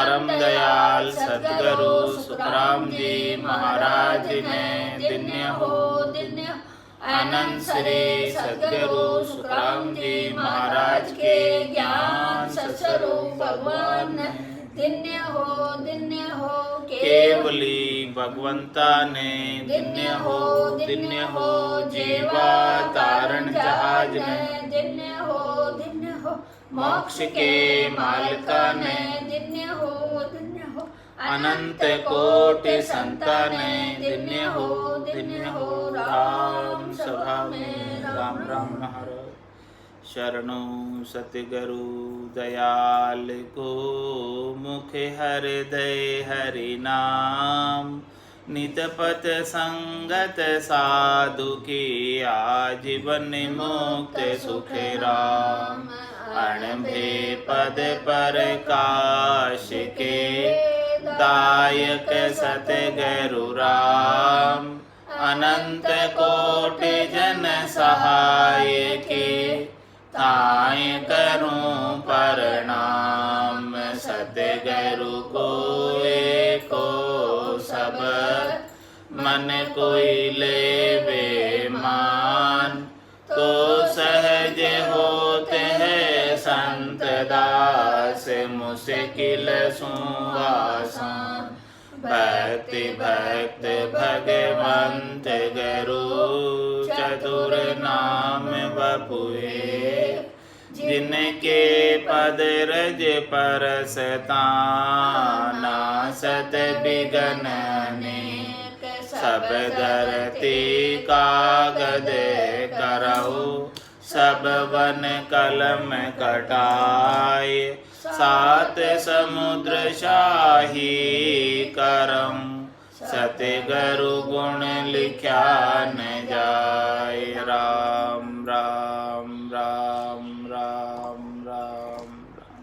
परम दयाल सद्गुरु सुखराम जी महाराज ने दिन्य हो अनंत श्री सद्गुरु सुखराम जी महाराज के ज्ञान सत्स्वरूप भगवान दिन्य हो केवली भगवंता ने दिन्य हो जीवा तारण जहाज ने दिन्य हो मोक्ष के मालिका ने दिन्य हो अनंत कोटि संतान दिन्य हो राम सभा में राम राम महाराज शरणो सतगुरु दयाल को मुख हृदय हरि नाम नितपत संगत साधु की आजीवन मुक्त सुख राम अणभे पद पर काश के दायक सतगुरु राम अनंत कोटि जन सहाय के ताय करूं प्रणाम सतगुरु को एको सब मन कोई ले मान तो सहज होते हैं संत दास मुश्किल सुआसान भक्ति भक्त भगवंत गुरु चतुर नाम बपुए जिनके पद रज परसता नासत बिगन ने सब धरती कागद करऊ सब वन कलम कटाए सात समुद्र शाही करम सतगुरु गुण लिख्या न जाए राम राम राम राम राम राम।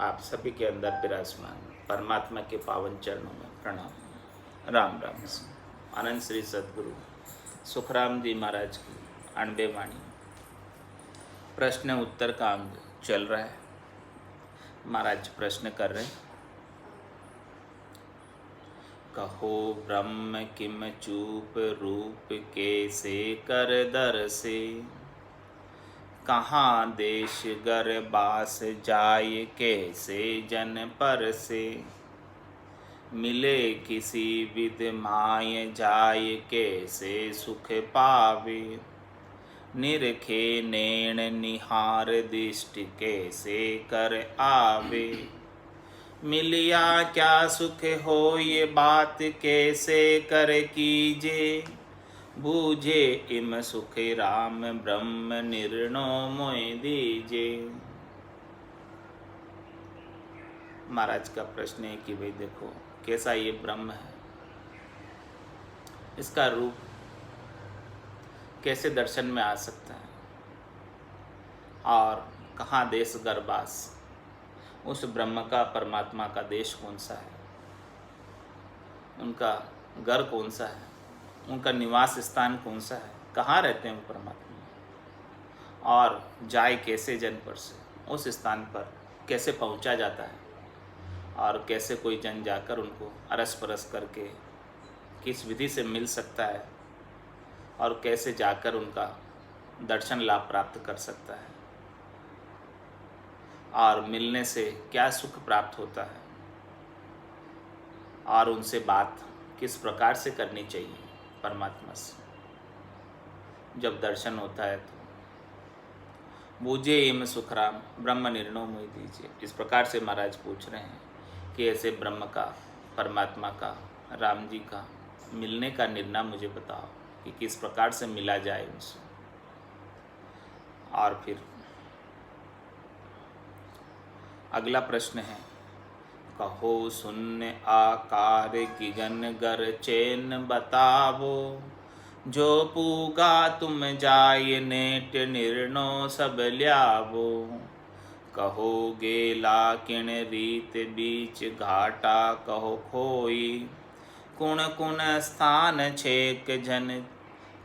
आप सभी के अंदर विराजमान परमात्मा के पावन चरणों में प्रणाम। राम राम। आनंद श्री सद्गुरु सुखराम जी महाराज की 98 वाणी प्रश्न उत्तर का अंग चल रहा है। महाराज प्रश्न कर रहे हैं, कहो ब्रह्म किम चूप रूप कैसे कर दर से कहाँ देश गर बास जाय कैसे जन पर से मिले किसी विद माय जाय कैसे सुख पावे निरखे नैन निहार दृष्टि कैसे कर आवे मिलिया क्या सुख हो ये बात कैसे कर कीजे बूझे इम सुख राम ब्रह्म निर्णो मोय दीजे। महाराज का प्रश्न है कि भाई देखो कैसा ये ब्रह्म है, इसका रूप कैसे दर्शन में आ सकता है और कहाँ देश गर्भास, उस ब्रह्म का परमात्मा का देश कौन सा है, उनका घर कौन सा है, उनका निवास स्थान कौन सा है, कहाँ रहते हैं वो परमात्मा और जाए कैसे जन पर से, उस स्थान पर कैसे पहुँचा जाता है और कैसे कोई जन जाकर उनको अरस परस करके किस विधि से मिल सकता है और कैसे जाकर उनका दर्शन लाभ प्राप्त कर सकता है और मिलने से क्या सुख प्राप्त होता है और उनसे बात किस प्रकार से करनी चाहिए परमात्मा से। जब दर्शन होता है तो बूझे इम सुखराम ब्रह्म निर्णय मोहि दीजिए, इस प्रकार से महाराज पूछ रहे हैं कि ऐसे ब्रह्म का परमात्मा का राम जी का मिलने का निर्णय मुझे बताओ कि किस प्रकार से मिला जाए उनसे। और फिर अगला प्रश्न है, कहो शून्य आकार गिगन गर चैन बतावो जो पूगा तुम जाय नेट निर्णो सब ल्यावो कहो गेला किण रीत बीच घाटा कहो खोई कुण कुण स्थान छेक जन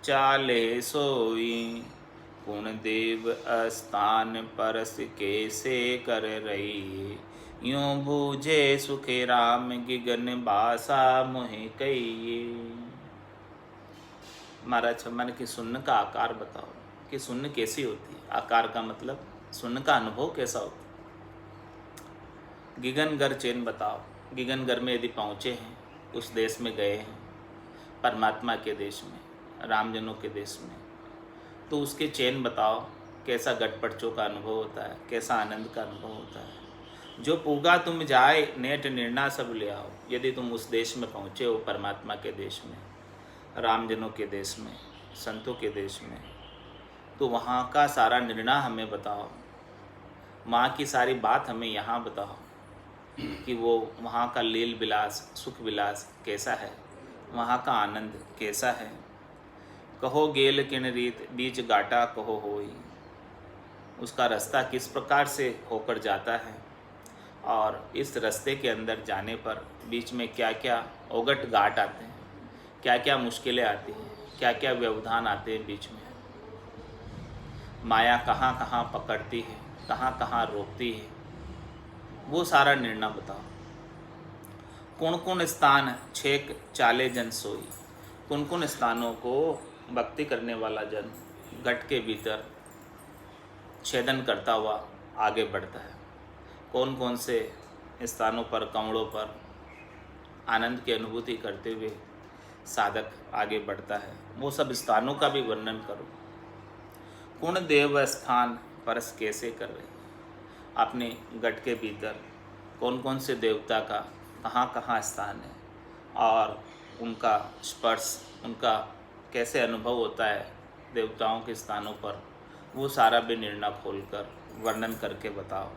चाले सोई कुण देव स्थान परस कैसे कर रही यूं बूझे सुखे राम गिगन बासा मोहि कहिए। महाराज मन की सुन्न का आकार बताओ कि सुन्न कैसी होती है। आकार का मतलब सुन्न का अनुभव कैसा होता है। गिगनगर चैन बताओ। गिगनगर में यदि पहुँचे हैं, उस देश में गए हैं, परमात्मा के देश में, रामजनों के देश में, तो उसके चैन बताओ कैसा गटपटचों का अनुभव होता है, कैसा आनंद का अनुभव होता है। जो पूगा तुम जाए नेट निर्णा सब ले आओ। यदि तुम उस देश में पहुँचे हो, परमात्मा के देश में, रामजनों के देश में, संतों के देश में, तो वहाँ का सारा निर्णय हमें बताओ, माँ की सारी बात हमें यहाँ बताओ कि वो वहाँ का लील विलास, सुख विलास कैसा है, वहाँ का आनंद कैसा है। कहो गेल किन रीत बीच गाटा कहो होई। उसका रास्ता किस प्रकार से होकर जाता है और इस रास्ते के अंदर जाने पर बीच में क्या क्या ओगट घाट आते हैं, क्या क्या मुश्किलें आती हैं, क्या क्या व्यवधान आते हैं बीच में। माया कहाँ कहाँ पकड़ती है, कहाँ कहाँ रोकती है, वो सारा निर्णय बताओ। कौन कौन स्थान छेक चाले जन सोई। कौन कौन स्थानों को भक्ति करने वाला जन घट के भीतर छेदन करता हुआ आगे बढ़ता है। कौन कौन से स्थानों पर, कमलों पर आनंद की अनुभूति करते हुए साधक आगे बढ़ता है, वो सब स्थानों का भी वर्णन करो। कौन देव स्थान परस कैसे कर रहे, अपने गट के भीतर कौन कौन से देवता का कहाँ कहाँ स्थान है और उनका स्पर्श, उनका कैसे अनुभव होता है देवताओं के स्थानों पर, वो सारा भी निर्णय खोलकर वर्णन करके बताओ।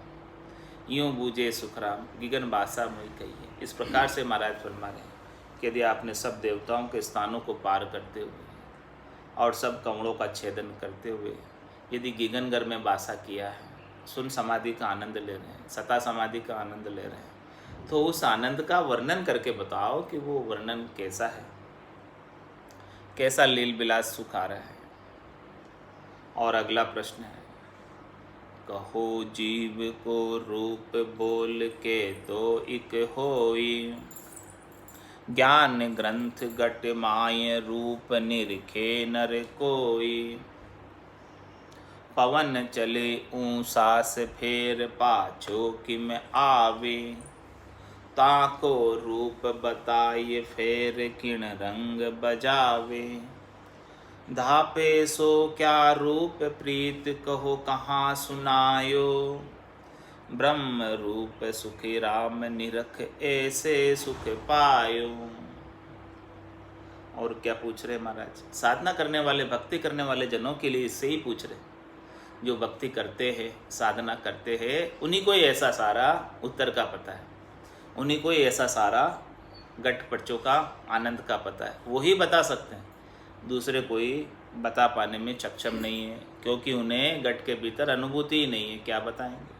यूँ बूझे सुखराम गिगन बासा मोहि कहिए। इस प्रकार से महाराज फरमा रहे हैं कि यदि आपने सब देवताओं के स्थानों को पार करते हुए और सब कमलों का छेदन करते हुए यदि गिगनगर में वासा किया है, सुन समाधि का आनंद ले रहे हैं, सता समाधि का आनंद ले रहे हैं, तो उस आनंद का वर्णन करके बताओ कि वो वर्णन कैसा है, कैसा लील विलास सुख आ रहा है। और अगला प्रश्न है, कहो जीव को रूप बोल के तो इक होई। ज्ञान ग्रंथ गट माय रूप निरखे नर कोई। पवन चले ऊसास फेर पाछो किम आवे। ताको रूप बताए फेर किण रंग बजावे। धापे सो क्या रूप प्रीत कहो कहाँ सुनायो। ब्रह्म रूप सुखी राम निरख ऐसे सुख पायो। और क्या पूछ रहे महाराज, साधना करने वाले, भक्ति करने वाले जनों के लिए इससे ही पूछ रहे। जो भक्ति करते हैं, साधना करते हैं, उन्हीं को ही ऐसा सारा उत्तर का पता है, उन्हीं को ही ऐसा सारा गट पर्चों का आनंद का पता है, वही बता सकते हैं। दूसरे कोई बता पाने में सक्षम नहीं है, क्योंकि उन्हें गट के भीतर अनुभूति ही नहीं है, क्या बताएंगे।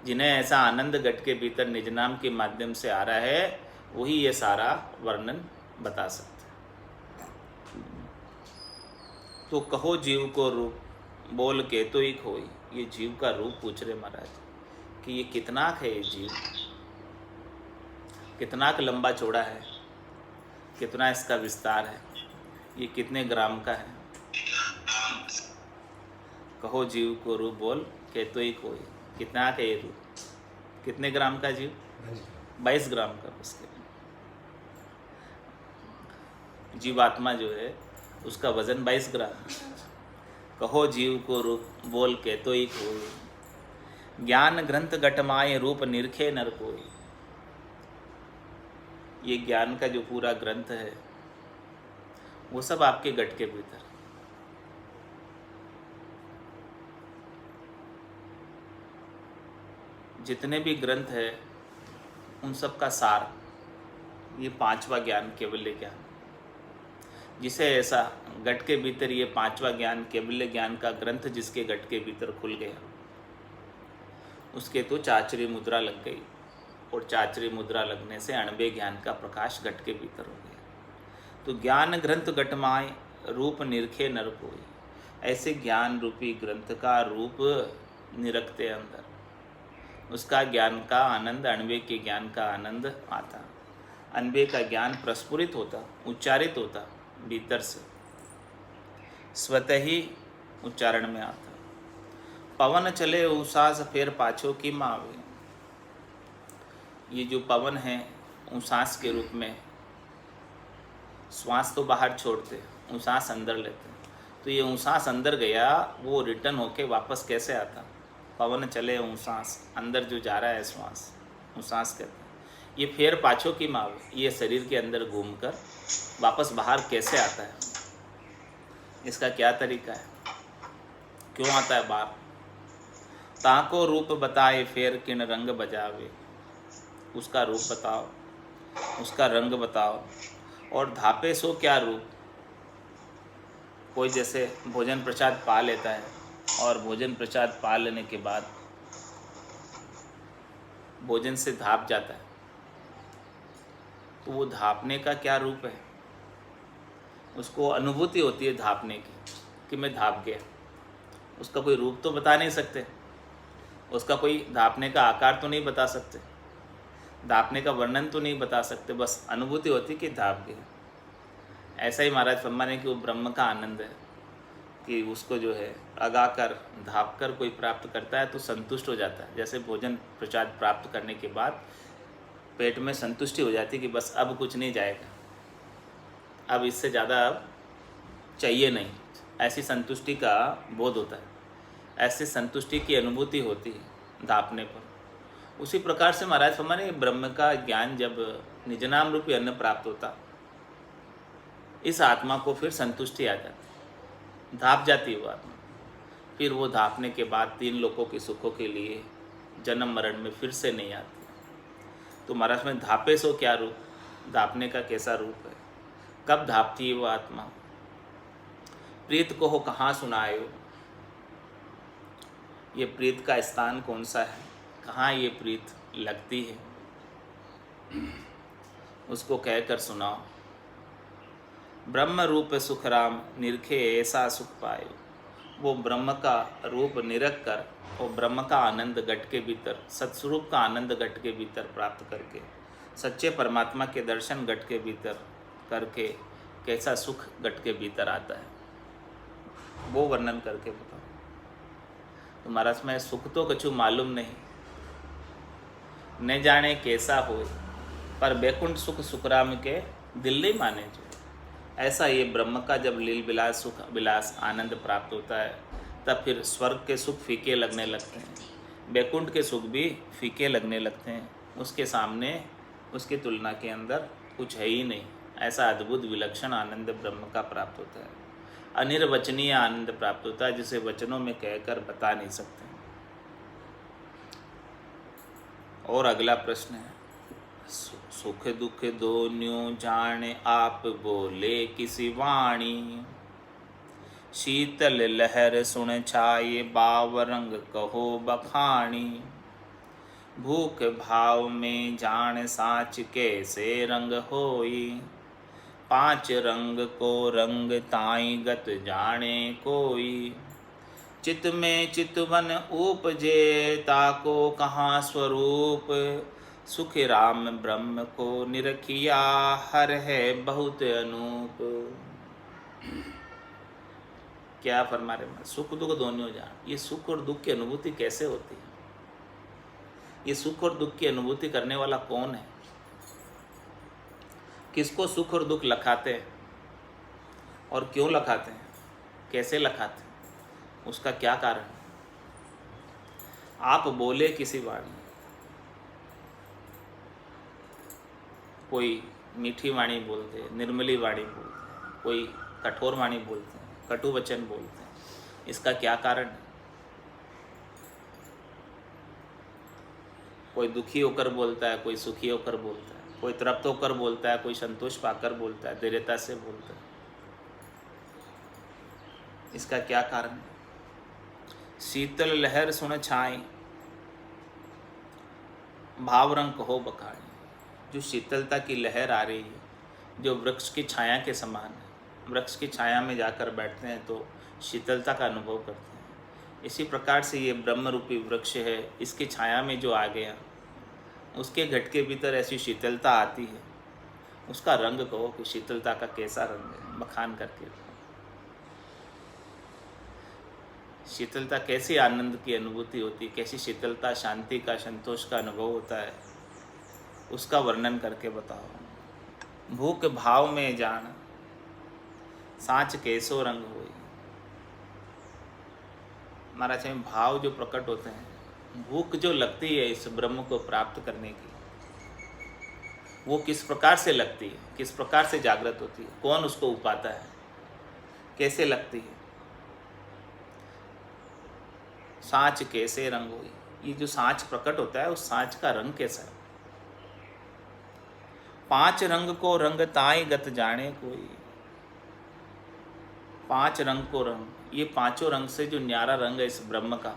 जिन्हें ऐसा आनंद गट के भीतर निज नाम के माध्यम से आ रहा है, वही ये सारा वर्णन बता सकते हैं। तो कहो जीव को रूप बोल के तो ही खोई। ये जीव का रूप पूछ रहे महाराज कि ये कितनाक है, ये जीव कितनाक लंबा चौड़ा है, कितना इसका विस्तार है, ये कितने ग्राम का है। कहो जीव को रूप बोल के तो ही कोई। कितना का ये रूप, कितने ग्राम का जीव? 22 ग्राम का। उसके जीवात्मा जो है उसका वजन 22 ग्राम। कहो जीव को रूप बोल के तो ही कोई। ज्ञान ग्रंथ गटमाए रूप निरखे नर कोई। ये ज्ञान का जो पूरा ग्रंथ है वो सब आपके गट के भीतर। जितने भी ग्रंथ है उन सब का सार ये 5वां ज्ञान, केवल्य ज्ञान। जिसे ऐसा गट के भीतर ये 5वां ज्ञान, केवल्य ज्ञान का ग्रंथ जिसके गट के भीतर खुल गया, उसके तो चाचरी मुद्रा लग गई, और चाचरी मुद्रा लगने से 98 ज्ञान का प्रकाश गट के भीतर हो गया। तो ज्ञान ग्रंथ गटमाय रूप निरखे नर कोई। ऐसे ज्ञान रूपी ग्रंथ का रूप निरखते अंदर, उसका ज्ञान का आनंद, अणवे के ज्ञान का आनंद आता, अणवे का ज्ञान प्रस्फुरित होता, उच्चारित होता, भीतर से स्वतः ही उच्चारण में आता। पवन चले उसास फेर पाछो की मावे। ये जो पवन है उसास के रूप में, श्वास तो बाहर छोड़ते, उसास अंदर लेते, तो ये उसास अंदर गया, वो रिटर्न होके वापस कैसे आता? पवन चले उसास, अंदर जो जा रहा है श्वास, उसास कहते हैं। ये फेर पाछो की मावे, ये शरीर के अंदर घूमकर वापस बाहर कैसे आता है? इसका क्या तरीका है? क्यों आता है बाहर? ताको रूप बताए फेर किन रंग बजावे। उसका रूप बताओ, उसका रंग बताओ, और धापे सो क्या रूप। कोई जैसे भोजन प्रसाद पा लेता है और भोजन प्रसाद पा लेने के बाद भोजन से धाप जाता है, तो वो धापने का क्या रूप है? उसको अनुभूति होती है धापने की कि मैं धाप गया। उसका कोई रूप तो बता नहीं सकते, उसका कोई धापने का आकार तो नहीं बता सकते, धापने का वर्णन तो नहीं बता सकते, बस अनुभूति होती कि धाप गए। ऐसा ही महाराज फरमाने कि वो ब्रह्म का आनंद है कि उसको जो है अगाकर धाप कर कोई प्राप्त करता है तो संतुष्ट हो जाता है। जैसे भोजन प्रसाद प्राप्त करने के बाद पेट में संतुष्टि हो जाती है कि बस अब कुछ नहीं जाएगा, अब इससे ज़्यादा अब चाहिए नहीं, ऐसी संतुष्टि का बोध होता है, ऐसी संतुष्टि की अनुभूति होती है धापने पर। उसी प्रकार से महाराज फरमाने ब्रह्म का ज्ञान जब निज नाम रूपी अन्न प्राप्त होता, इस आत्मा को फिर संतुष्टि आ जाती, धाप जाती है वो आत्मा। फिर वो धापने के बाद 3 लोकों के सुखों के लिए जन्म मरण में फिर से नहीं आती। तो महाराज में धापे सो क्या रूप, धापने का कैसा रूप है, कब धापती है वो आत्मा? प्रीत को हो कहाँ सुनायो, ये प्रीत का स्थान कौन सा है, कहाँ ये प्रीत लगती है, उसको कहकर सुनाओ। ब्रह्म रूप सुख राम निरखे ऐसा सुख पायो। वो ब्रह्म का रूप निरख कर, वो ब्रह्म का आनंद घट के भीतर, सत्स्वरूप का आनंद घट के भीतर प्राप्त करके, सच्चे परमात्मा के दर्शन घट के भीतर करके कैसा सुख घट के भीतर आता है, वो वर्णन करके बताओ। तो महाराज में सुख तो कछु मालूम नहीं, न जाने कैसा हो, पर बैकुंठ सुख सुखराम के दिल नहीं माने जो। ऐसा ये ब्रह्म का जब लील विलास सुख विलास आनंद प्राप्त होता है, तब फिर स्वर्ग के सुख फीके लगने लगते हैं, बैकुंठ के सुख भी फीके लगने लगते हैं। उसके सामने, उसकी तुलना के अंदर कुछ है ही नहीं। ऐसा अद्भुत विलक्षण आनंद ब्रह्म का प्राप्त होता है, अनिर्वचनीय आनंद प्राप्त होता है, जिसे वचनों में कहकर बता नहीं सकते। और अगला प्रश्न है, सुख दुख दोन्यों जाने आप बोले किसी वाणी। शीतल लहर सुन छाये बावरंग कहो बखानी। भूख भाव में जान साच कैसे रंग होई। 5 रंग को रंग ताई गत जाने कोई। चित में चितवन उपजे ताको कहाँ स्वरूप। सुख राम ब्रह्म को निरखिया हर है बहुत अनूप। क्या फरमा रहे? सुख दुख दोनों जान। ये सुख और दुख की अनुभूति कैसे होती है? ये सुख और दुख की अनुभूति करने वाला कौन है? किसको सुख और दुख लखाते हैं और क्यों लखाते हैं, कैसे लखाते हैं, उसका क्या कारण? आप बोले किसी वाणी, कोई मीठी वाणी बोलते हैं, निर्मली वाणी बोलते हैं, कोई कठोर वाणी बोलते हैं, कटु वचन बोलते हैं, इसका क्या कारण है? कोई दुखी होकर बोलता है, कोई सुखी होकर बोलता है, कोई तृप्त होकर बोलता है, कोई संतोष पाकर बोलता है, धैर्यता से बोलता है। इसका क्या कारण है? शीतल लहर सुन छाई भावरंग कहो बखानी। जो शीतलता की लहर आ रही है, जो वृक्ष की छाया के समान है, वृक्ष की छाया में जाकर बैठते हैं तो शीतलता का अनुभव करते हैं। इसी प्रकार से ये ब्रह्म रूपी वृक्ष है, इसकी छाया में जो आ गया, उसके घट के भीतर ऐसी शीतलता आती है। उसका रंग कहो कि शीतलता का कैसा रंग है, बखान करके। शीतलता कैसी आनंद की अनुभूति होती है, कैसी शीतलता, शांति का, संतोष का अनुभव होता है, उसका वर्णन करके बताओ। भूख भाव में जान, साँच कैसो रंग होई। महाराज में भाव जो प्रकट होते हैं, भूख जो लगती है इस ब्रह्म को प्राप्त करने की, वो किस प्रकार से लगती है, किस प्रकार से जागृत होती है, कौन उसको उपाता है, कैसे लगती है। साँच कैसे रंग हुई, ये जो साँच प्रकट होता है उस साँच का रंग कैसा है। 5 रंग को रंग ताई गत जाने कोई। 5 रंग को रंग, ये पांचों रंग से जो न्यारा रंग है इस ब्रह्म का,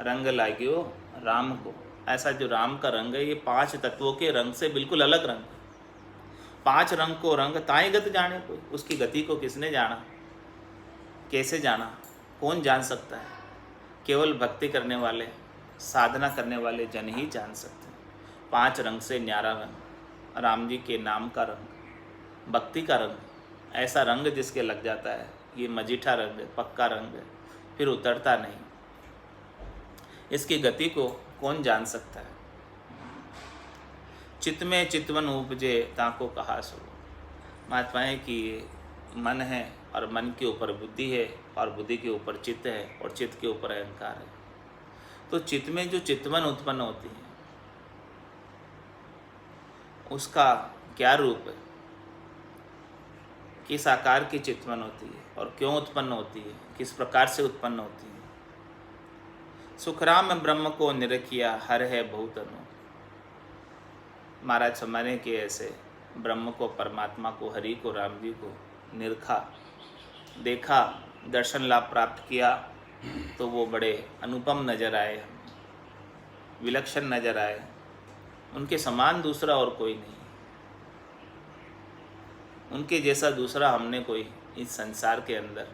रंग लागियो राम को। ऐसा जो राम का रंग है, ये 5 तत्वों के रंग से बिल्कुल अलग रंग। 5 रंग को रंग ताई गत जाने कोई, उसकी गति को किसने जाना, कैसे जाना, कौन जान सकता है। केवल भक्ति करने वाले, साधना करने वाले जन ही जान सकते हैं। 5 रंग से न्यारा रंग, राम जी के नाम का रंग, भक्ति का रंग, ऐसा रंग जिसके लग जाता है, ये मजीठा रंग है, पक्का रंग है, फिर उतरता नहीं। इसकी गति को कौन जान सकता है। चित्त में चितवन उपजे ताको कहा सो। महात्मा है कि मन है और मन के ऊपर बुद्धि है और बुद्धि के ऊपर चित्त है और चित्त के ऊपर अहंकार है। तो चित्त में जो चितवन उत्पन्न होती है उसका क्या रूप है, किस आकार की चितवन होती है और क्यों उत्पन्न होती है, किस प्रकार से उत्पन्न होती है। सुखराम ब्रह्म को निरखिया हर है बहुत अनु। महाराज समझने के ऐसे ब्रह्म को, परमात्मा को, हरि को, राम जी को निरखा, देखा, दर्शन लाभ प्राप्त किया, तो वो बड़े अनुपम नजर आए, विलक्षण नजर आए। उनके समान दूसरा और कोई नहीं, उनके जैसा दूसरा हमने कोई इस संसार के अंदर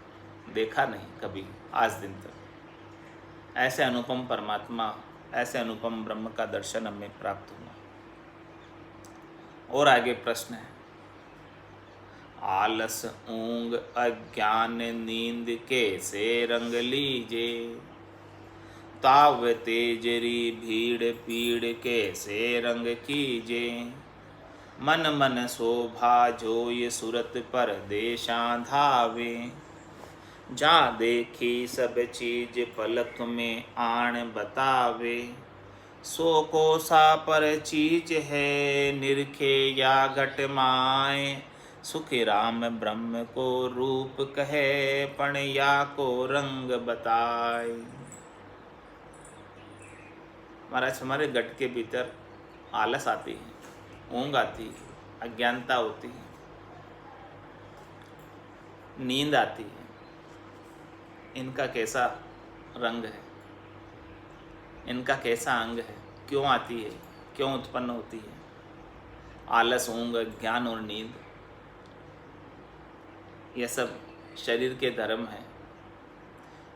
देखा नहीं कभी आज दिन तक। ऐसे अनुपम परमात्मा, ऐसे अनुपम ब्रह्म का दर्शन हमें प्राप्त हुआ। और आगे प्रश्न है, आलस ऊंग अज्ञान नींद कैसे रंग लीजे, ताव तेजरी भीड़ पीड़ कैसे रंग कीजे। मन मन शोभा जोय सुरत पर देशा धावे, जा देखी सब चीज पलक में आण बतावे। सो को सा पर चीज है निरखे या घट माए, सुख राम ब्रह्म को रूप कहे पण या को रंग बताए। महाराज हमारे घट के भीतर आलस आती है, ऊंग आती है, अज्ञानता होती है, नींद आती है। इनका कैसा रंग है, इनका कैसा अंग है, क्यों आती है, क्यों उत्पन्न होती है। आलस, ऊंग, ज्ञान और नींद, यह सब शरीर के धर्म हैं।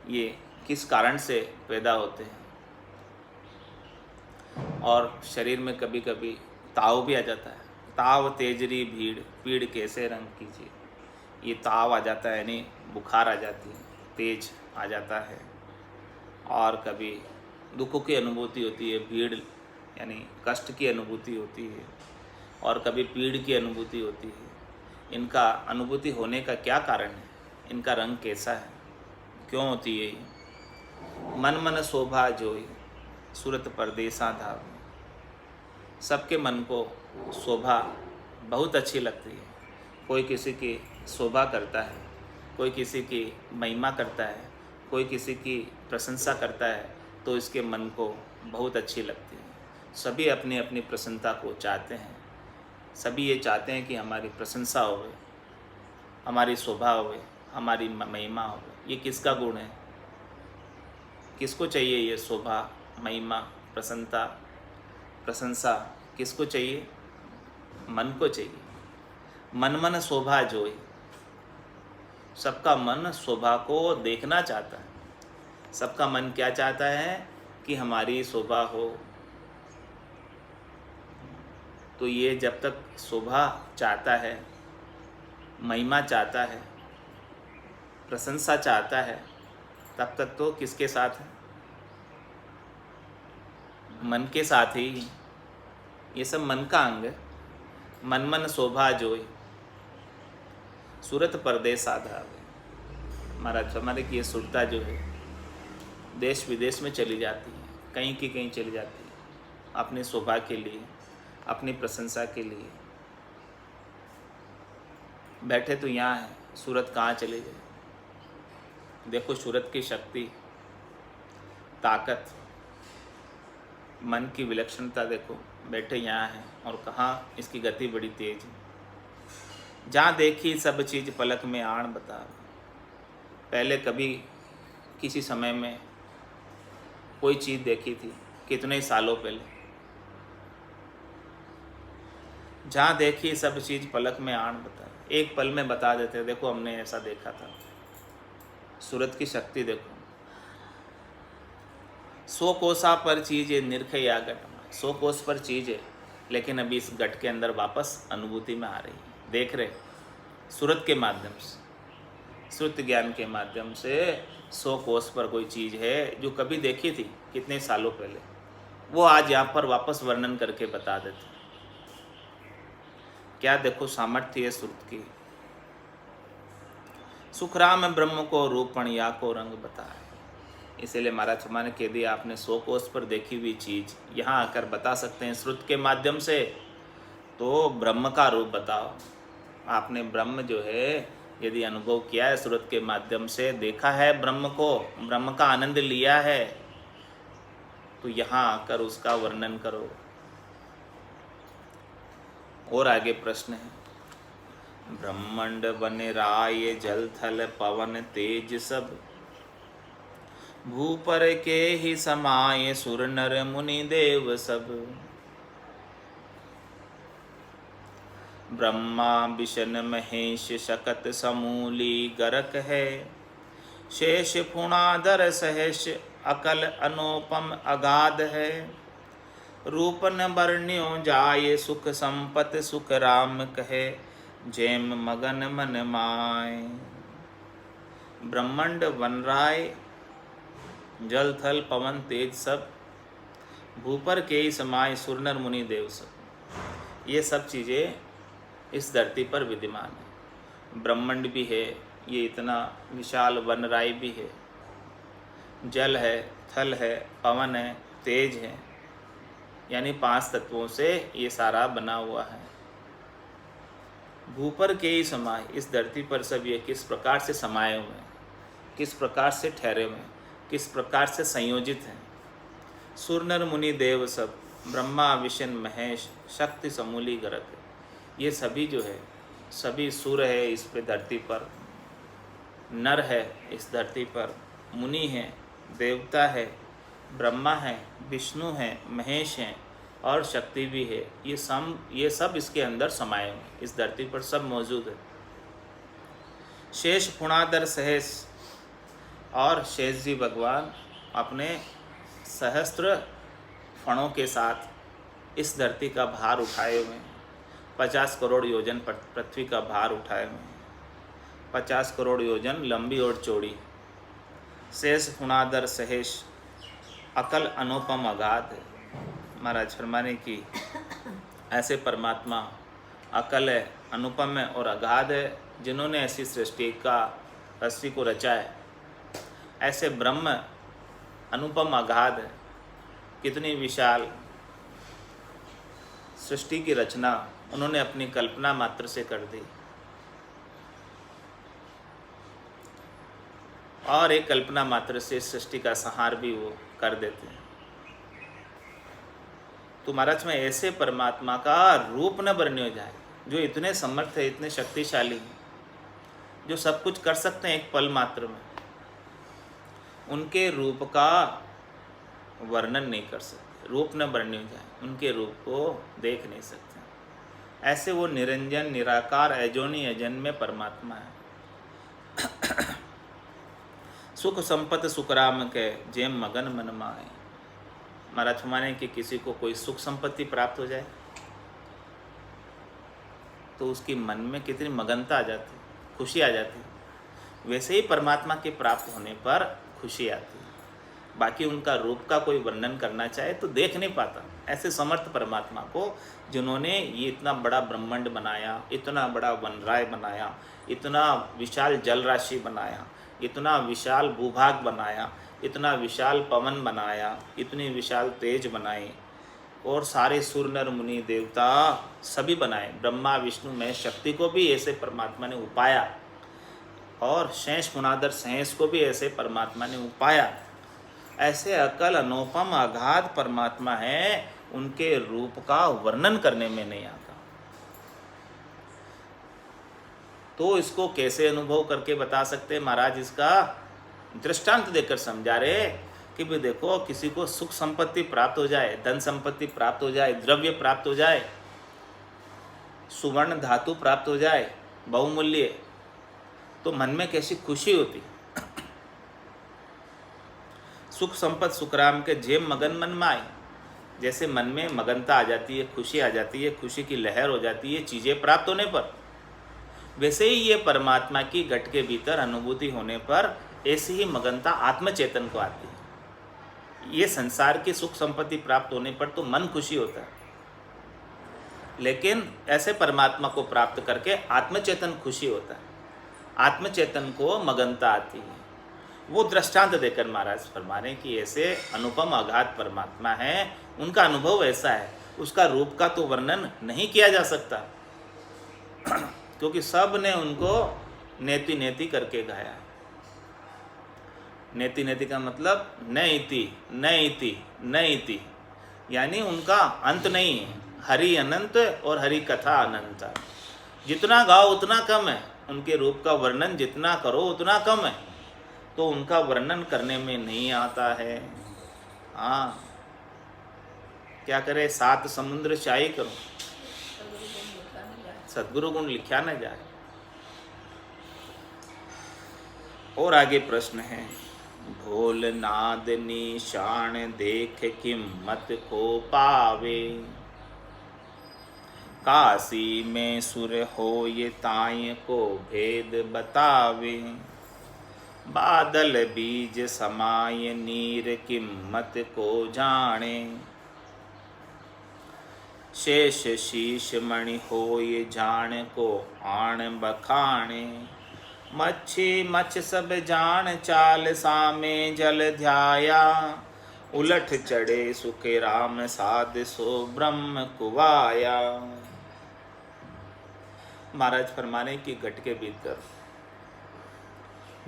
ये किस कारण से पैदा होते हैं। और शरीर में कभी कभी ताव भी आ जाता है। ताव तेजरी भीड़ पीड़ कैसे रंग कीजिए। ये ताव आ जाता है, यानी बुखार आ जाती है, तेज आ जाता है। और कभी दुखों की अनुभूति होती है, भीड़ यानी कष्ट की अनुभूति होती है, और कभी पीड़ की अनुभूति होती है। इनका अनुभूति होने का क्या कारण है, इनका रंग कैसा है, क्यों होती है ये। मन मन शोभा जोई सूरत परदेसा धाव। सबके मन को शोभा बहुत अच्छी लगती है। कोई किसी की शोभा करता है, कोई किसी की महिमा करता है, कोई किसी की प्रशंसा करता है, तो इसके मन को बहुत अच्छी लगती है। सभी अपनी अपनी प्रसन्नता को चाहते हैं। सभी ये चाहते हैं कि हमारी प्रशंसा होवे, हमारी शोभा होवे, हमारी महिमा होवे। ये किसका गुण है, किसको चाहिए ये शोभा, महिमा, प्रसन्नता, प्रशंसा किसको चाहिए। मन को चाहिए। मन मन शोभा जोई। सबका मन शोभा को देखना चाहता है, सबका मन क्या चाहता है कि हमारी शोभा हो। तो ये जब तक शोभा चाहता है, महिमा चाहता है, प्रशंसा चाहता है, तब तक तो किसके साथ है? मन के साथ ही। ये सब मन का अंग है। मन मन शोभा जोई सूरत परदेस आधावे। महाराज हमारे की ये सुरता जो है देश विदेश में चली जाती है, कहीं की कहीं चली जाती है, अपनी शोभा के लिए, अपनी प्रशंसा के लिए। बैठे तो यहाँ है, सूरत कहाँ चले गए? देखो सूरत की शक्ति, ताकत, मन की विलक्षणता देखो। बैठे यहाँ है और कहाँ इसकी गति बड़ी तेज है। जहाँ देखी सब चीज़ पलक में आण बता। पहले कभी किसी समय में कोई चीज़ देखी थी, कितने ही सालों पहले, जहाँ देखी सब चीज़ पलक में आण बता। एक पल में बता देते, देखो हमने ऐसा देखा था। सूरत की शक्ति देखो। 100 कोसा पर चीज़ है निरखे या गट में। 100 कोस पर चीज़ है, लेकिन अभी इस गट के अंदर वापस अनुभूति में आ रही है। देख रहे सूरत के माध्यम से, श्रुत ज्ञान के माध्यम से 100 कोस पर कोई चीज़ है जो कभी देखी थी कितने सालों पहले, वो आज यहाँ पर वापस वर्णन करके बता देते। क्या देखो सामर्थ्य है श्रुत की। सुखराम ब्रह्म को रूपण या को रंग बताए। इसीलिए महाराज हमारे कह दिया, आपने 100 कोस पर देखी हुई चीज़ यहाँ आकर बता सकते हैं श्रुत के माध्यम से, तो ब्रह्म का रूप बताओ। आपने ब्रह्म जो है यदि अनुभव किया है श्रुत के माध्यम से, देखा है ब्रह्म को, ब्रह्म का आनंद लिया है, तो यहाँ आकर उसका वर्णन करो। और आगे प्रश्न है, ब्रह्मांड बन राय जल थल पवन तेज सब, भू पर के ही समाये सुर नर मुनि देव सब। ब्रह्मा विष्णु महेश शकत समूली गरक है, शेष फुणाधर सहेश अकल अनुपम अगाध है। रूप न वर्ण्यो जाय सुख संपत सुख राम कहे, जैम मगन मन माय। ब्रह्मांड वन राय जल थल पवन तेज सब, भूपर के ही समाय सुरनर मुनि देव सब। ये सब चीज़ें इस धरती पर विद्यमान है। ब्रह्मांड भी है, ये इतना विशाल वनराय भी है, जल है, थल है, पवन है, तेज है, यानी 5 तत्वों से ये सारा बना हुआ है। भूपर के ही समाये, इस धरती पर सब ये किस प्रकार से समाये हुए हैं, किस प्रकार से ठहरे हुए हैं, किस प्रकार से संयोजित हैं। सुरनर मुनि देव सब, ब्रह्मा विष्णु महेश शक्ति समूली गरक, ये सभी जो है, सभी सुर है इस पे धरती पर, नर है इस धरती पर, मुनि है, देवता है, ब्रह्मा है, विष्णु है, महेश हैं और शक्ति भी है। ये सब इसके अंदर समाये हुए हैं, इस धरती पर सब मौजूद है। शेष फुणाधर सहेश, और शेष जी भगवान अपने सहस्त्र फणों के साथ इस धरती का भार उठाए हुए हैं। 50 करोड़ योजन पृथ्वी का भार उठाए हुए हैं, 50 करोड़ योजन लंबी और चौड़ी। शेष फुणाधर सहेश अकल अनुपम अगाध है। महाराज फरमाने की ऐसे परमात्मा अकल है, अनुपम है और अगाध है, जिन्होंने ऐसी सृष्टि को रचा है। ऐसे ब्रह्म अनुपम अगाध है, कितनी विशाल सृष्टि की रचना उन्होंने अपनी कल्पना मात्र से कर दी। और एक कल्पना मात्र से सृष्टि का संहार भी वो कर देते हैं। तो महाराज में ऐसे परमात्मा का रूप न वर्ण्य जाए, जो इतने समर्थ है, इतने शक्तिशाली हैं, जो सब कुछ कर सकते हैं एक पल मात्र में, उनके रूप का वर्णन नहीं कर सकते। रूप न वर्ण्य जाए, उनके रूप को देख नहीं सकते। ऐसे वो निरंजन निराकार अजोनी अजन्मे परमात्मा है। सुख संपत सुखराम के जेम मगन मन माए। महाराज माने कि किसी को कोई सुख संपत्ति प्राप्त हो जाए तो उसकी मन में कितनी मगनता आ जाती, खुशी आ जाती। वैसे ही परमात्मा के प्राप्त होने पर खुशी आती। बाकी उनका रूप का कोई वर्णन करना चाहे तो देख नहीं पाता। ऐसे समर्थ परमात्मा को, जिन्होंने ये इतना बड़ा ब्रह्मांड बनाया, इतना बड़ा वनराय बनाया, इतना विशाल जल राशि बनाया, इतना विशाल भूभाग बनाया, इतना विशाल पवन बनाया, इतनी विशाल तेज बनाए, और सारे सुर नर मुनि देवता सभी बनाए, ब्रह्मा विष्णु महेश शक्ति को भी ऐसे परमात्मा ने उपाया, और शेष मुनादर शेष को भी ऐसे परमात्मा ने उपाया। ऐसे अकल अनुपम अगाध परमात्मा है, उनके रूप का वर्णन करने में नहीं आता। तो इसको कैसे अनुभव करके बता सकते महाराज? इसका दृष्टांत देकर समझा रहे कि भी देखो, किसी को सुख संपत्ति प्राप्त हो जाए, धन संपत्ति प्राप्त हो जाए, द्रव्य प्राप्त हो जाए, सुवर्ण धातु प्राप्त हो जाए बहुमूल्य, तो मन में कैसी खुशी होती। सुख संपत सुखराम के जेम मगन मन माए, जैसे मन में मगनता आ जाती है, खुशी आ जाती है, खुशी की लहर हो जाती है चीज़ें प्राप्त होने पर, वैसे ही ये परमात्मा की घट के भीतर अनुभूति होने पर ऐसी ही मगनता आत्मचेतन को आती है। ये संसार की सुख संपत्ति प्राप्त होने पर तो मन खुशी होता है, लेकिन ऐसे परमात्मा को प्राप्त करके आत्मचेतन खुशी होता है, आत्मचेतन को मगनता आती है। वो दृष्टांत देकर महाराज फरमा रहे कि ऐसे अनुपम अगाध परमात्मा है, उनका अनुभव ऐसा है, उसका रूप का तो वर्णन नहीं किया जा सकता, क्योंकि सब ने उनको नेति नेति करके गाया है। नेति नेति का मतलब नैति नैति नैति, यानी उनका अंत नहीं है। हरि अनंत और हरि कथा अनंत, जितना गाओ उतना कम है, उनके रूप का वर्णन जितना करो उतना कम है, तो उनका वर्णन करने में नहीं आता है। हाँ, क्या करे, 7 समुद्र शाही करो, सद्गुरु गुण लिखा न जाए। और आगे प्रश्न है, ढोल नाद निशान देख किम्मत को पावे, काशी में सुर हो ये ताय को भेद बतावे, बादल बीज समाय नीर किम्मत को जाने, शेष शीश मणि हो ये जान को आण बखाने, मच्छी मछ सब जान चाल सामे जल ध्याया, उलट चढ़े सुखे राम साध सो ब्रह्म कुवाया। महाराज फरमाने की घट के भीतर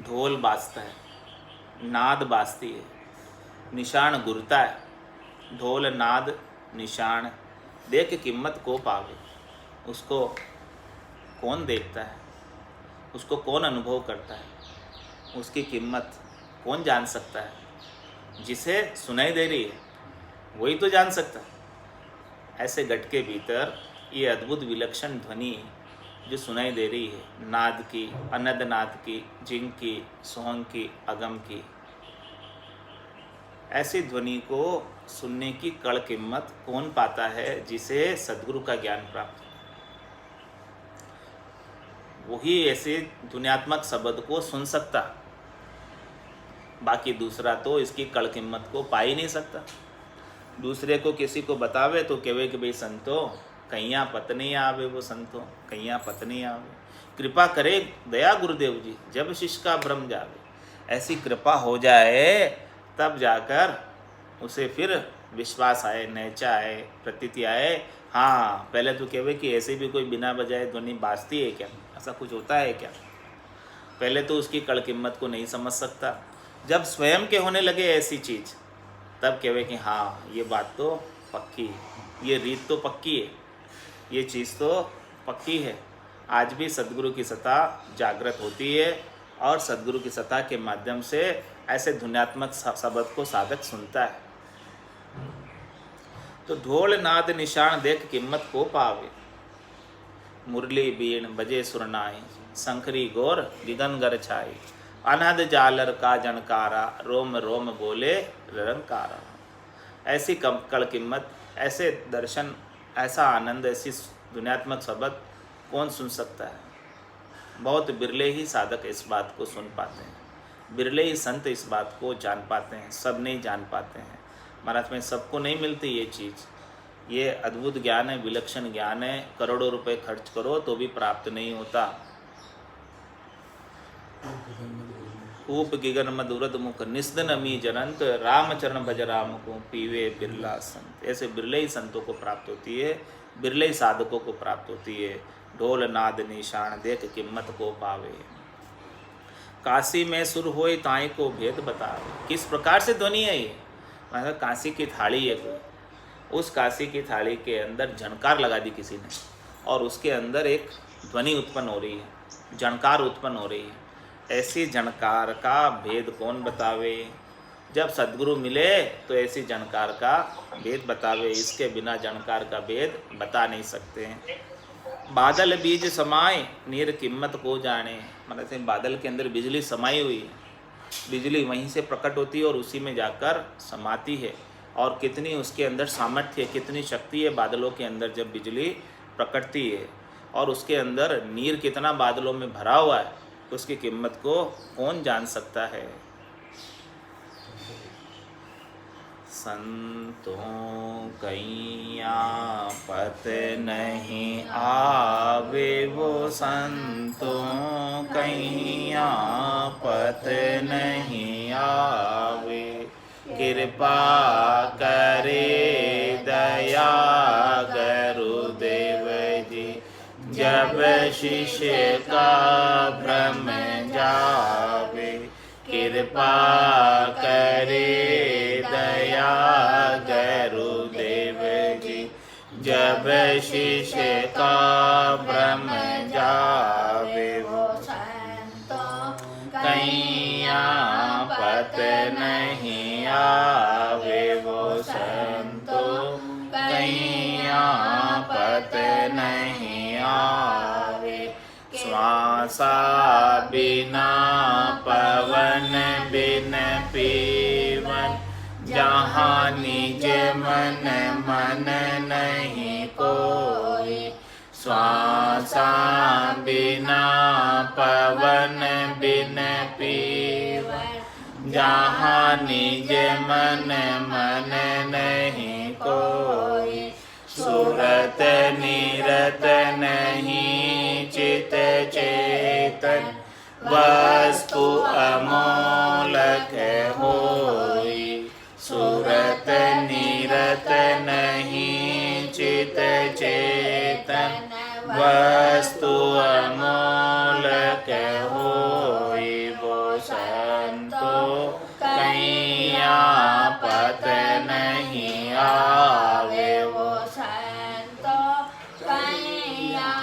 ढोल बाजता है, नाद बाजती है, निशान गुरता है। ढोल नाद निशान देख कीमत को पावे, उसको कौन देखता है, उसको कौन अनुभव करता है, उसकी कीमत कौन जान सकता है? जिसे सुनाई दे रही है वही तो जान सकता है। ऐसे घट के भीतर ये अद्भुत विलक्षण ध्वनि जो सुनाई दे रही है, नाद की, अनद नाद की, जिंग की, सोहंग की, अगम की, ऐसी ध्वनि को सुनने की कड़ कीमत कौन पाता है? जिसे सद्गुरु का ज्ञान प्राप्त हो, वही ऐसे दुनियात्मक शब्द को सुन सकता, बाकी दूसरा तो इसकी कड़ कीमत को पा ही नहीं सकता। दूसरे को किसी को बतावे तो कहे कि भाई संतो कैया पत्नी आवे, वो संतो कैया पत्नी आवे, कृपा करे दया गुरुदेव जी जब शिष्य का भ्रम जावे। ऐसी कृपा हो जाए तब जाकर उसे फिर विश्वास आए, नैचा आए, प्रतीति आए। हाँ, पहले तो कहे कि ऐसे भी कोई बिना बजाए ध्वनि बाजती है क्या, ऐसा कुछ होता है क्या? पहले तो उसकी कड़ कीमत को नहीं समझ सकता। जब स्वयं के होने लगे ऐसी चीज़, तब कहे कि हाँ ये बात तो पक्की, ये रीत तो पक्की है, ये चीज़ तो पक्की है। आज भी सद्गुरु की सत्ता जागृत होती है, और सद्गुरु की सत्ता के माध्यम से ऐसे ध्वन्यात्मक शब्द को साधक सुनता है। तो ढोल नाद निशान देख कीमत को पावे, मुरली बीण बजे सुरनाई, शंखरी गौर गिगन गर छाई। अनहद जालर का जनकारा, रोम रोम बोले निरंकारा। ऐसी कड़ कीमत, ऐसे दर्शन, ऐसा आनंद, ऐसी दुनियात्मक शब्द कौन सुन सकता है? बहुत बिरले ही साधक इस बात को सुन पाते हैं, बिरले ही संत इस बात को जान पाते हैं, सब नहीं जान पाते हैं। महाराज में सबको नहीं मिलती ये चीज़। ये अद्भुत ज्ञान है, विलक्षण ज्ञान है, करोड़ों रुपए खर्च करो तो भी प्राप्त नहीं होता। कूप गिगन मधुरद मुख निस्दन अमी जनंत, रामचरण भज राम को पीवे बिरला संत। ऐसे बिरले ही संतों को प्राप्त होती है, बिरले ही साधकों को प्राप्त होती है। ढोल नाद निशान देख कीमत को पावे, काशी में सुर होए ताई को भेद बतावे। किस प्रकार से ध्वनि है ये? मतलब काशी की थाली है कोई, उस काशी की थाली के अंदर झनकार लगा दी किसी ने, और उसके अंदर एक ध्वनि उत्पन्न हो रही है, झनकार उत्पन्न हो रही है। ऐसी झनकार का भेद कौन बतावे? जब सद्गुरु मिले तो ऐसी झनकार का भेद बतावे, इसके बिना झनकार का भेद बता नहीं सकते हैं। बादल बीज समाए नीर कीमत को जाने, मतलब से बादल के अंदर बिजली समाई हुई है, बिजली वहीं से प्रकट होती है और उसी में जाकर समाती है। और कितनी उसके अंदर सामर्थ्य है, कितनी शक्ति है बादलों के अंदर जब बिजली प्रकटती है। और उसके अंदर नीर कितना बादलों में भरा हुआ है, उसकी कीमत को कौन जान सकता है? संतों कैया पत नहीं आवे, वो संतों कैया पत नहीं आवे। कृपा करे दया गुरुदेव जी, जब शिष्य का भ्रम जावे। कृपा करे दया गुरुदेव जी, जब शिष्य का भ्रम जावे। वो संतों कैया पत नहीं आवे, वो संतों कैया पत नहीं आवे। श्वासा बिना पवन बिन पीवन, जहाँ निज मन मन नहीं कोई। श्वासा बिना पवन बिन पीवन, जहाँ निज मन मन नहीं कोई। सुरत निरत नहीं चित चेतन, वस्तु अमोलक होई। सुरत निरत नहीं चित चेतन, वस्तु अमोलक होई। वो संतों कैया पत नहीं आवे, वो संतों कैया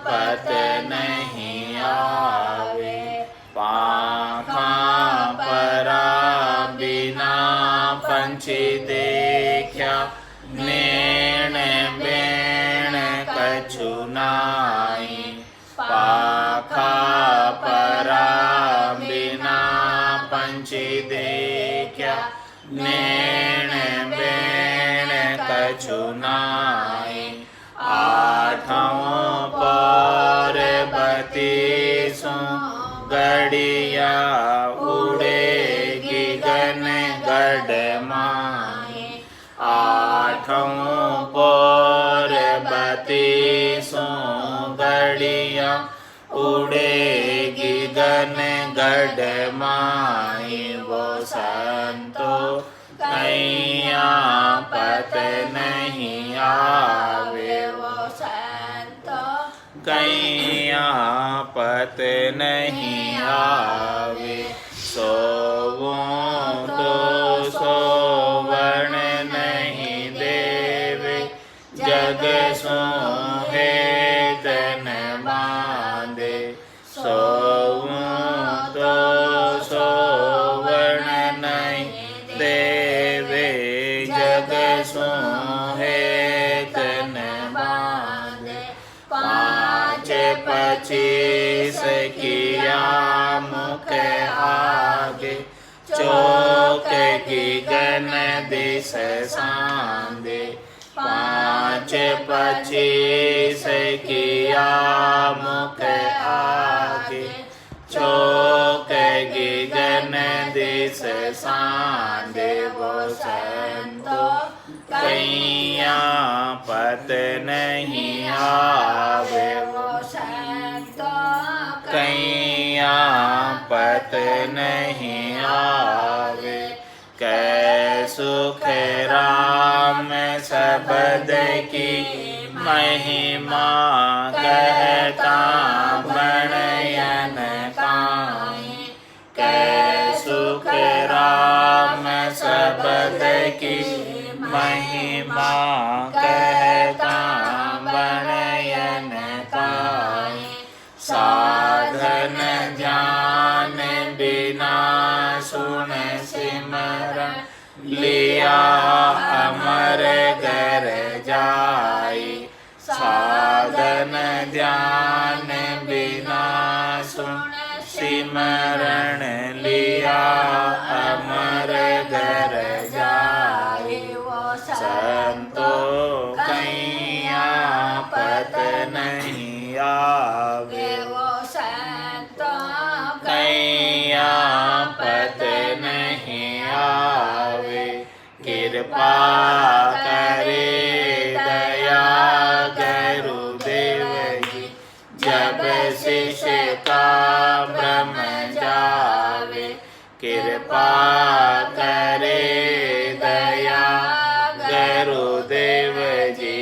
पत नहीं आवे। पाखा परा बिना पंछी देखा, नैन बैण कछु नाई। पाखा परा बिना पंछी देखा, नैन बैण कछु नाई। आठों पर बत्तीसों गड़िया, उड़ेगी गन गढ़माए। आठों पर बत्तीसों गड़िया, उड़ेगी गन गढ़माए। वो संतों कैया पत नहीं आवे, वो संतों कैया पत नहीं आवे। सोवो तो सोवण नहीं देवे, जग सोहे तन बांधे। सोवो तो सोवण नहीं देवे, जग सोहे तन बांधे। पाँच पचीस किया मुख के आगे चौक की गन दिस सांदे 5 25 किया मुख आगे चौक की गन दिस सांदे वो संतो कैया पत नहीं आवे वो संतो कैया पत नहीं आवे कै सुख राम शब्द की महिमा कहता बणयन काए कै सुख राम शब्द की महिमा कहता बणयन काए साधन ध्यान बिना सुन सिमरन लिया अमर घर जाई साधन ध्यान बिना सुन सिमरण लिया अमर घर जाई संतो कैया पत नहीं आवे वो संतो कैया पत नहीं आवे कृपा करे दया गुरुदेव जी जब शिष्य का भ्रम जावे कृपा करे दया गुरुदेव जी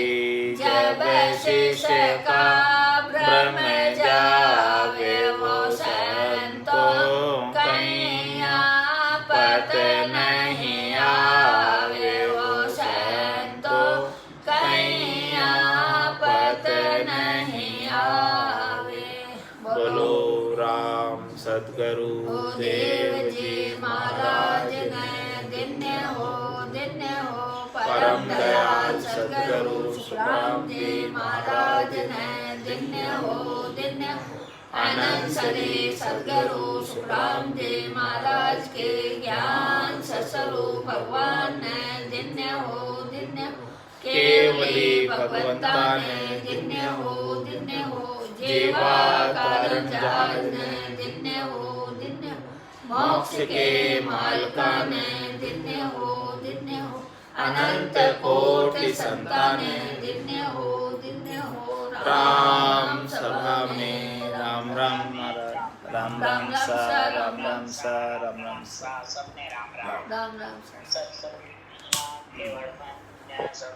जब शिष्य का भ्रम जावे वो संतो कैया पत नहीं आवे वो संतो कैया पत नहीं आवे बोलो राम सद्गुरु देव जी महाराज ने दिन्य हो परम दयाल सद्गुरु सुखराम जी महाराज ने दिन्य हो आनंद सरे सद्गुरु सुखराम जी महाराज के ज्ञान स्वरूप भगवान ने दिन्य हो केवली भगवंता ने दिन्य हो जीवा कारण जहाज ने दिन्य हो मोक्ष के मालका ने दिन्य हो अनंत कोटि संताने दिन्य हो राम सभा में राम राम राम राम सा राम राम सा राम राम सा सबने राम राम सा